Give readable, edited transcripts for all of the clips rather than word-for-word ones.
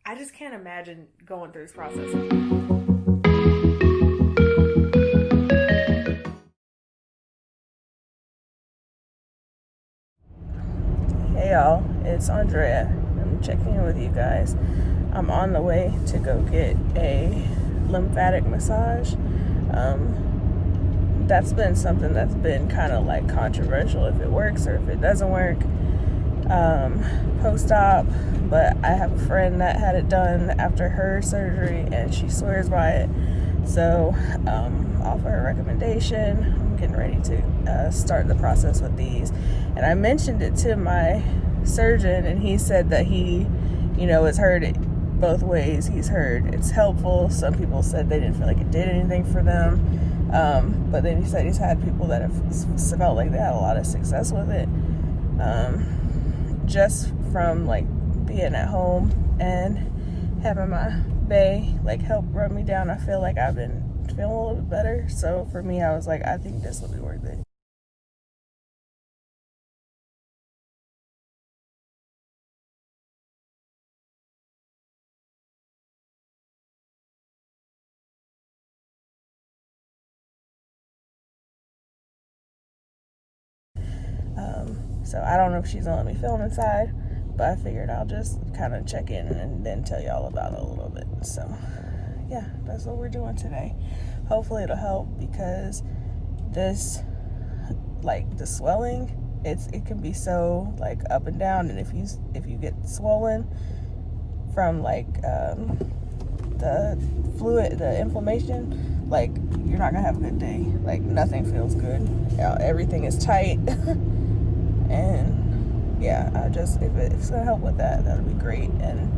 I just can't imagine going through this process. Hey y'all, it's Andrea. I'm checking in with you guys. I'm on the way to go get a lymphatic massage. That's been something that's been kind of like controversial if it works or if it doesn't work post-op, but I have a friend that had it done after her surgery and she swears by it. So off of her recommendation, I'm getting ready to start the process with these. And I mentioned it to my surgeon and he said that he has heard it both ways. He's heard it's helpful. Some people said they didn't feel like it did anything for them, but then he said he's had people that have felt like they had a lot of success with it, just from like being at home and having my bae like help rub me down. I feel like I've been feeling a little bit better. So for me, I was like, I think this will be worth it. So I don't know if she's gonna let me film inside, but I figured I'll just kind of check in and then tell y'all about it a little bit. So yeah, that's what we're doing today. Hopefully it'll help, because this, like the swelling, it can be so like up and down, and if you get swollen from like the fluid, the inflammation, like you're not gonna have a good day. Like nothing feels good. Everything is tight. And yeah, if it's gonna help with that, that'll be great. And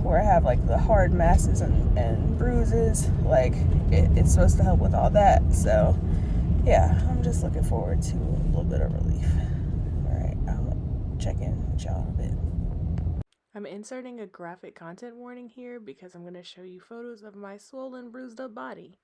where I have like the hard masses and bruises, like it's supposed to help with all that. So yeah, I'm just looking forward to a little bit of relief. All right, I'll check in with y'all in a bit. I'm inserting a graphic content warning here because I'm going to show you photos of my swollen, bruised up body.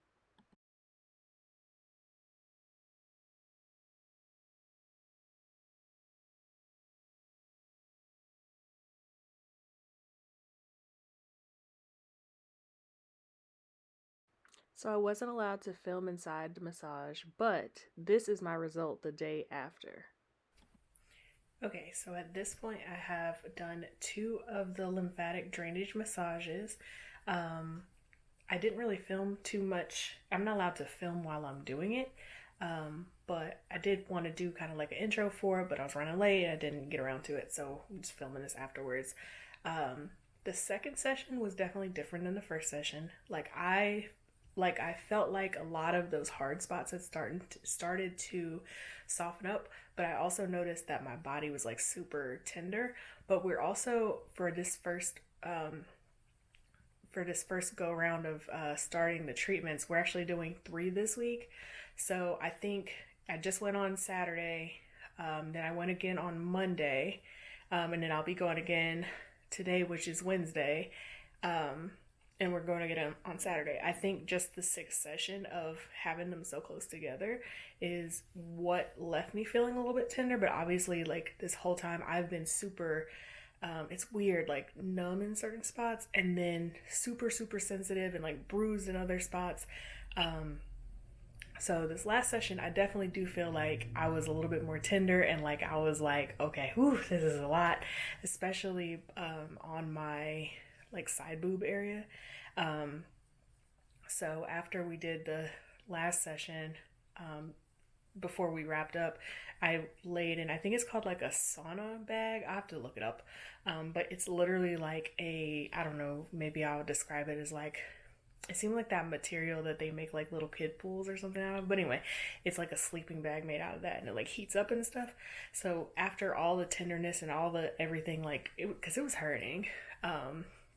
So I wasn't allowed to film inside the massage, but this is my result the day after. Okay, so at this point I have done 2 of the lymphatic drainage massages. Um, I didn't really film too much. I'm not allowed to film while I'm doing it, but I did want to do kind of like an intro for it, but I was running late. I didn't get around to it, so I'm just filming this afterwards. The second session was definitely different than the first session. I felt like a lot of those hard spots had started to soften up, but I also noticed that my body was like super tender. But we're also for this first go round of starting the treatments, we're actually doing 3 this week. So I think I just went on Saturday, then I went again on Monday, and then I'll be going again today, which is Wednesday. And we're going to get them on Saturday. I think just the 6th session of having them so close together is what left me feeling a little bit tender. But obviously, like this whole time, I've been super, it's weird, like numb in certain spots and then super, super sensitive and like bruised in other spots. So this last session, I definitely do feel like I was a little bit more tender and like I was like, okay, whew, this is a lot, especially on my like side boob area. Um, so after we did the last session, before we wrapped up, I laid in, I think it's called like a sauna bag. I have to look it up. But it's literally like I don't know, maybe I'll describe it as like, it seemed like that material that they make like little kid pools or something out of. But anyway, it's like a sleeping bag made out of that and it like heats up and stuff. So after all the tenderness and all the everything, like, because it was hurting,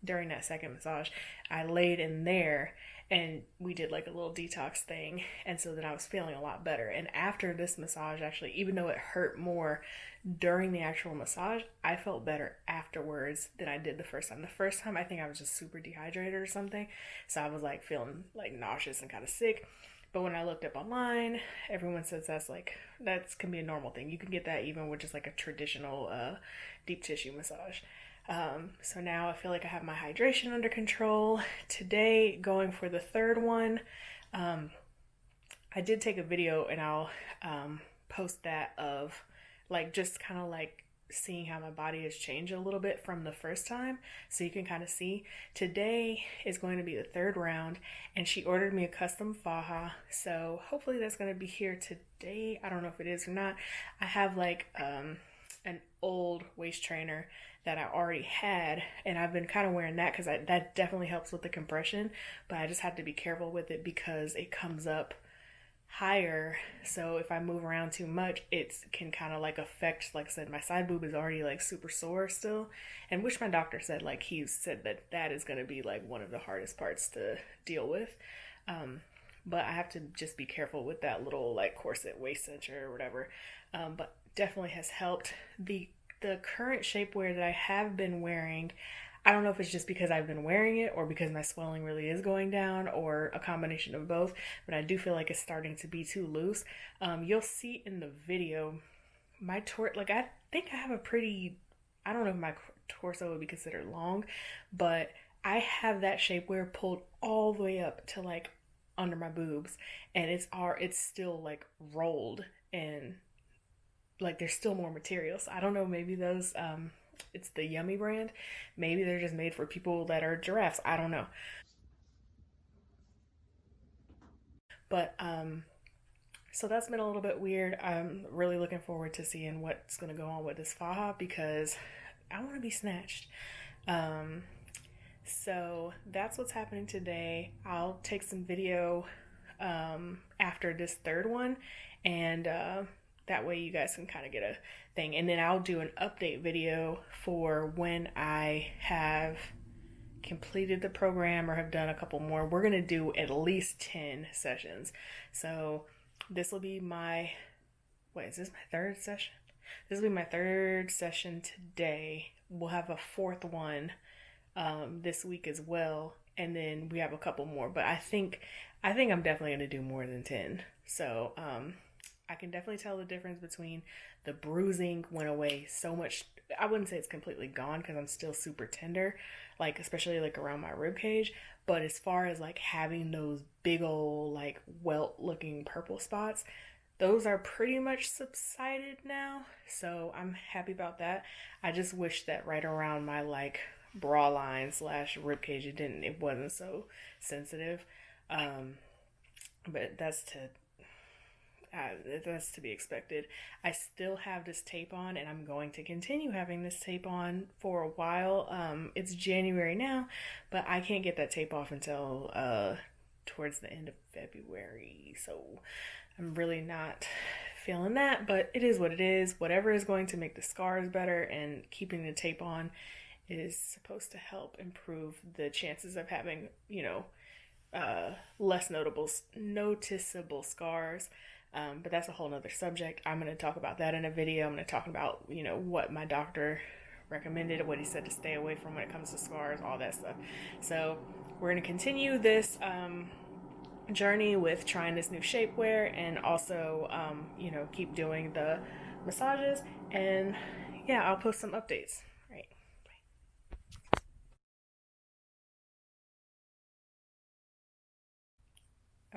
during that second massage, I laid in there and we did like a little detox thing, and so then I was feeling a lot better. And after this massage, actually, even though it hurt more during the actual massage, I felt better afterwards than I did the first time. The first time, I think I was just super dehydrated or something, so I was like feeling like nauseous and kind of sick. But when I looked up online, everyone says that can be a normal thing. You can get that even with just like a traditional deep tissue massage. So now I feel like I have my hydration under control. Today, going for the third one. I did take a video and I'll post that of like just kind of like seeing how my body has changed a little bit from the first time, so you can kind of see. Today is going to be the third round, and she ordered me a custom faja, so hopefully that's going to be here today. I don't know if it is or not. I have like an old waist trainer that I already had, and I've been kind of wearing that because that definitely helps with the compression, but I just have to be careful with it because it comes up higher, so if I move around too much, it can kind of like affect, like I said, my side boob is already like super sore still, and which my doctor said, like he said that is going to be like one of the hardest parts to deal with, but I have to just be careful with that little like corset waist cincher or whatever, but definitely has helped. The current shapewear that I have been wearing, I don't know if it's just because I've been wearing it or because my swelling really is going down or a combination of both, but I do feel like it's starting to be too loose. You'll see in the video, my like I think I have a pretty, I don't know if my torso would be considered long, but I have that shapewear pulled all the way up to like under my boobs, and it's still like rolled, and like there's still more material. So I don't know, maybe those it's the Yummy brand. Maybe they're just made for people that are giraffes. I don't know. But so that's been a little bit weird. I'm really looking forward to seeing what's gonna go on with this faja because I want to be snatched. Um, so that's what's happening today. I'll take some video after this third one, and that way you guys can kind of get a thing. And then I'll do an update video for when I have completed the program or have done a couple more. We're going to do at least 10 sessions. So this will be my, is this my third session? This will be my third session today. We'll have a fourth one this week as well. And then we have a couple more, but I think I'm definitely going to do more than 10. So, I can definitely tell the difference between the bruising went away so much. I wouldn't say it's completely gone because I'm still super tender, like especially like around my rib cage. But as far as like having those big old like welt looking purple spots, those are pretty much subsided now. So I'm happy about that. I just wish that right around my like bra line / rib cage, it wasn't so sensitive. But that's to be expected. I still have this tape on, and I'm going to continue having this tape on for a while. It's January now, but I can't get that tape off until towards the end of February. So I'm really not feeling that, but it is what it is. Whatever is going to make the scars better, and keeping the tape on is supposed to help improve the chances of having, less noticeable scars. But that's a whole nother subject. I'm going to talk about that in a video. I'm going to talk about, what my doctor recommended, what he said to stay away from when it comes to scars, all that stuff. So we're going to continue this journey with trying this new shapewear, and also, keep doing the massages. And yeah, I'll post some updates. Right.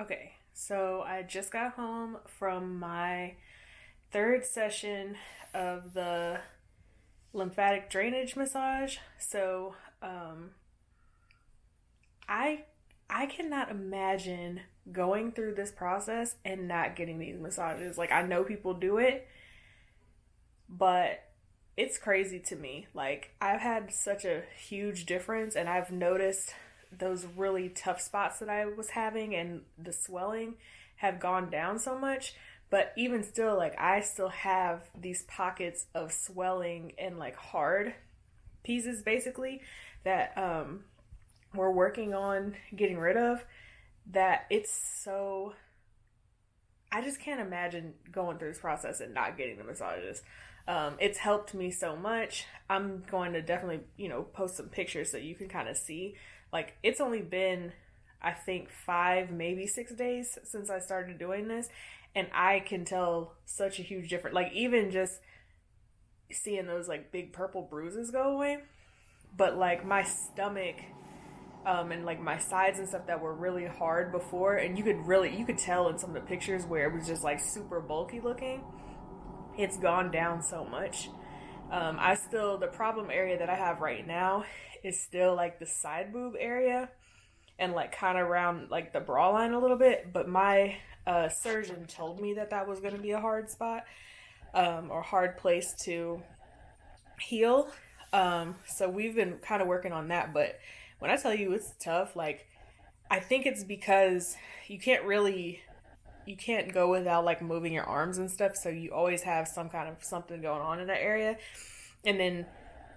Okay. So I just got home from my third session of the lymphatic drainage massage. So I cannot imagine going through this process and not getting these massages. Like, I know people do it, but it's crazy to me. Like, I've had such a huge difference, and I've noticed those really tough spots that I was having and the swelling have gone down so much. But even still, like, I still have these pockets of swelling and like hard pieces basically that we're working on getting rid of. That it's so, I just can't imagine going through this process and not getting the massages. It's helped me so much. I'm going to definitely, post some pictures so you can kind of see. Like, it's only been, I think, 5, maybe 6 days since I started doing this, and I can tell such a huge difference. Like, even just seeing those like big purple bruises go away, but like my stomach and like my sides and stuff that were really hard before, and you could tell in some of the pictures where it was just like super bulky looking, it's gone down so much. I still, the problem area that I have right now is still like the side boob area and like kind of around like the bra line a little bit, but my surgeon told me that that was going to be a hard spot, or hard place to heal. So we've been kind of working on that, but when I tell you it's tough, like I think it's because you can't really you can't go without like moving your arms and stuff, so you always have some kind of something going on in that area. And then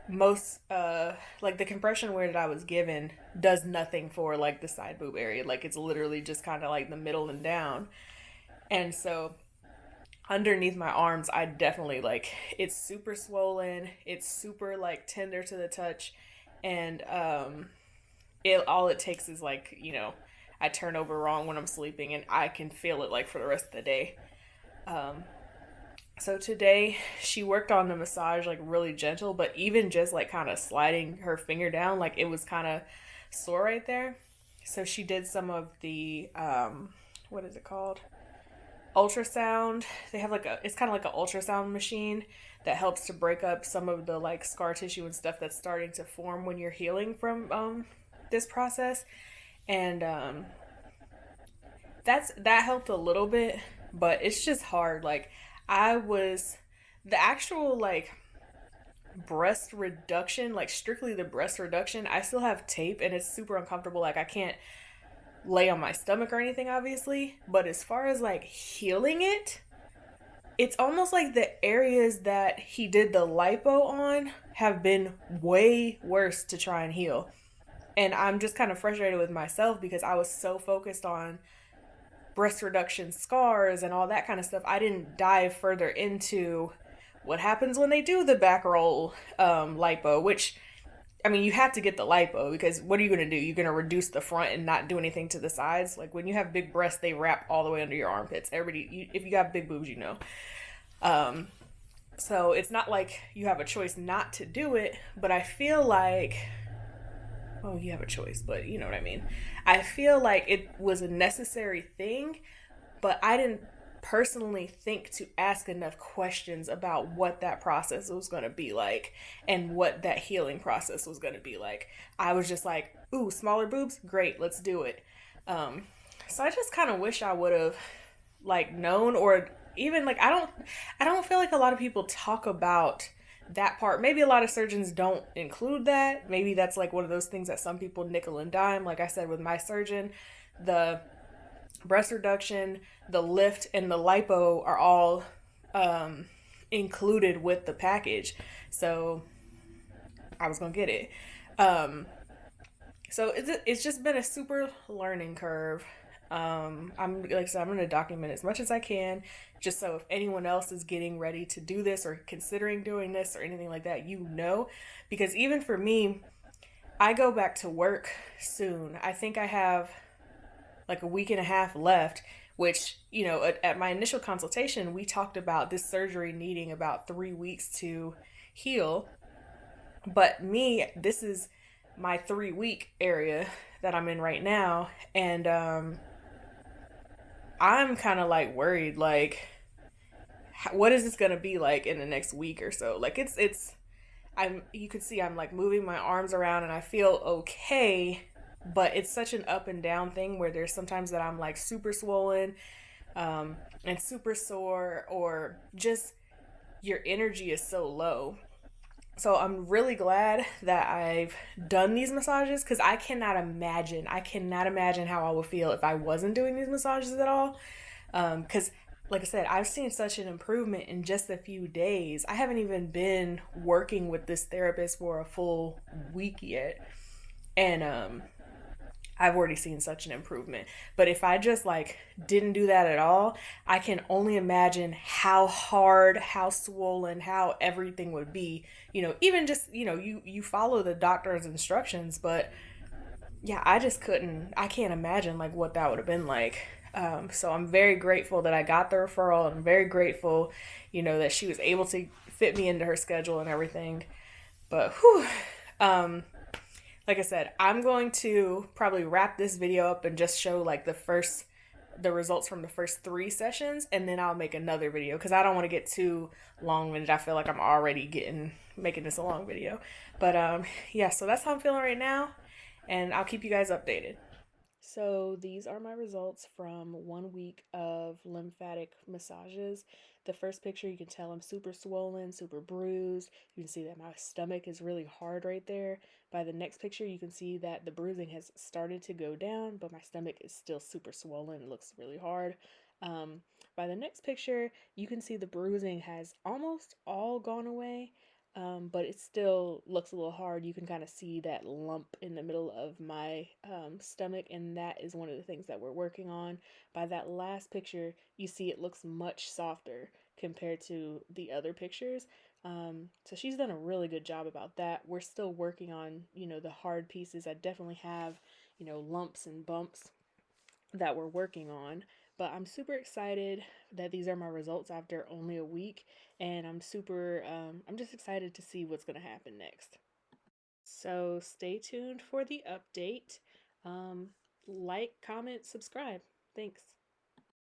most like the compression wear that I was given does nothing for like the side boob area. Like it's literally just kind of like the middle and down. And so underneath my arms, I definitely like it's super swollen, it's super like tender to the touch, and it all it takes is like, I turn over wrong when I'm sleeping and I can feel it like for the rest of the day. Um so today she worked on the massage like really gentle, but even just like kind of sliding her finger down, like it was kind of sore right there. So she did some of the what is it called? Ultrasound. They have like it's kind of like an ultrasound machine that helps to break up some of the like scar tissue and stuff that's starting to form when you're healing from this process. And that helped a little bit, but it's just hard. Like I was the actual like breast reduction, like strictly the breast reduction, I still have tape and it's super uncomfortable. Like I can't lay on my stomach or anything, obviously. But as far as like healing it, it's almost like the areas that he did the lipo on have been way worse to try and heal. And I'm just kind of frustrated with myself because I was so focused on breast reduction scars and all that kind of stuff. I didn't dive further into what happens when they do the back roll lipo, which, I mean, you have to get the lipo because what are you going to do? You're going to reduce the front and not do anything to the sides? Like when you have big breasts, they wrap all the way under your armpits. If you got big boobs, you know. So it's not like you have a choice not to do it, but I feel like, oh, you have a choice, but you know what I mean. I feel like it was a necessary thing, but I didn't personally think to ask enough questions about what that process was going to be like and what that healing process was going to be like. I was just like, ooh, smaller boobs, great, let's do it. So I just kind of wish I would have like known, or even like I don't feel like a lot of people talk about that part. Maybe a lot of surgeons don't include that. Maybe that's like one of those things that some people nickel and dime. Like I said with my surgeon, the breast reduction, the lift, and the lipo are all included with the package. So I was gonna get it. So it's just been a super learning curve. I'm like I said, I'm gonna document as much as I can, just so if anyone else is getting ready to do this or considering doing this or anything like that, because even for me, I go back to work soon. I think I have like a week and a half left, which, at my initial consultation, we talked about this surgery needing about 3 weeks to heal. But this is my 3 week area that I'm in right now. And I'm kind of like worried, like, what is this going to be like in the next week or so? Like you can see I'm like moving my arms around and I feel okay, but it's such an up and down thing where there's sometimes that I'm like super swollen and super sore, or just your energy is so low. So I'm really glad that I've done these massages, because I cannot imagine how I would feel if I wasn't doing these massages at all. Because like I said, I've seen such an improvement in just a few days. I haven't even been working with this therapist for a full week yet. And I've already seen such an improvement. But if I just like didn't do that at all, I can only imagine how hard, how swollen, how everything would be. Even just, you follow the doctor's instructions, but yeah, I can't imagine like what that would have been like. So I'm very grateful that I got the referral, and I'm very grateful, that she was able to fit me into her schedule and everything. But whew, Um, like I said, I'm going to probably wrap this video up and just show like the results from the first 3 sessions, and then I'll make another video because I don't want to get too long-winded. I feel like I'm already getting making this a long video. But yeah, so that's how I'm feeling right now, and I'll keep you guys updated. So these are my results from 1 week of lymphatic massages. The first picture, you can tell I'm super swollen, super bruised. You can see that my stomach is really hard right there. By the next picture, you can see that the bruising has started to go down, but my stomach is still super swollen. It looks really hard. Um, by the next picture, you can see the bruising has almost all gone away, but it still looks a little hard. You can kind of see that lump in the middle of my stomach, and that is one of the things that we're working on. By that last picture, you see it looks much softer compared to the other pictures. So she's done a really good job about that. We're still working on, the hard pieces. I definitely have, lumps and bumps that we're working on. But I'm super excited that these are my results after only a week, and I'm just excited to see what's going to happen next. So stay tuned for the update. Um, like, comment, subscribe. Thanks.